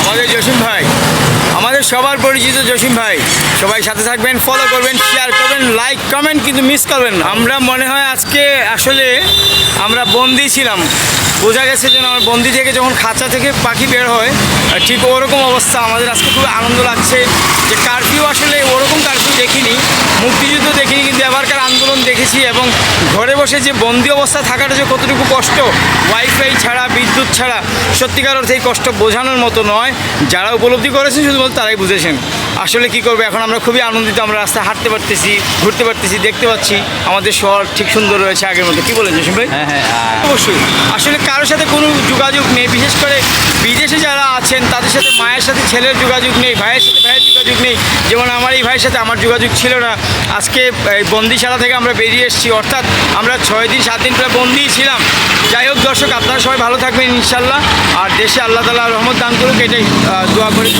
আমাদের জসিম ভাই, আমাদের সবার পরিচিত জসিম ভাই। সবাই সাথে থাকবেন, ফলো করবেন, শেয়ার করবেন, লাইক কমেন্ট কিন্তু মিস করবেন না। আমরা মনে হয় আজকে আসলে আমরা বন্দি ছিলাম, বোঝা গেছে যেন আমার বন্দি থেকে যখন খাঁচা থেকে পাখি বের হয় ঠিক ওরকম অবস্থা। আমাদের আজকে খুব আনন্দ লাগছে যে কারফিউ আসলে ওরকম কারফিউ দেখিনি, মুক্তিযুদ্ধ দেখিনি, কিন্তু এবারকার আন্দোলন দেখেছি। এবং ঘরে বসে যে বন্দি অবস্থা থাকাটা যে কতটুকু কষ্ট, ওয়াইফাই ছাড়া, বিদ্যুৎ ছাড়া, সত্যিকার অর্থে এই কষ্ট বোঝানোর মতো নয়। যারা উপলব্ধি করেছেন শুধুমাত্র তারাই বুঝেছেন। আসলে কি করবো, এখন আমরা খুবই আনন্দিত, আমরা রাস্তায় হাঁটতে পারতেছি, ঘুরতে পারতেছি, দেখতে পাচ্ছি আমাদের শহর ঠিক সুন্দর রয়েছে আগের মতো। কি বলেন জসিম ভাই? হ্যাঁ, অবশ্যই। আসলে কারোর সাথে কোনো যোগাযোগ নেই, বিশেষ করে বিদেশে যারা আছেন তাদের সাথে মায়ের সাথে ছেলের যোগাযোগ নেই, ভাইয়ের সাথে ভাইয়ের যোগাযোগ নেই। যেমন আমার এই ভাইয়ের সাথে আমার যোগাযোগ ছিল না। আজকে এই বন্দিশালা থেকে আমরা বেরিয়ে এসেছি, অর্থাৎ আমরা 6 দিন 7 দিন প্রায় বন্দিই ছিলাম। যাই হোক দর্শক, আপনারা সবাই ভালো থাকবেন ইনশাল্লাহ, আর দেশে আল্লাহ তাআলা রহমত দান করুক, এটাই দোয়া করি।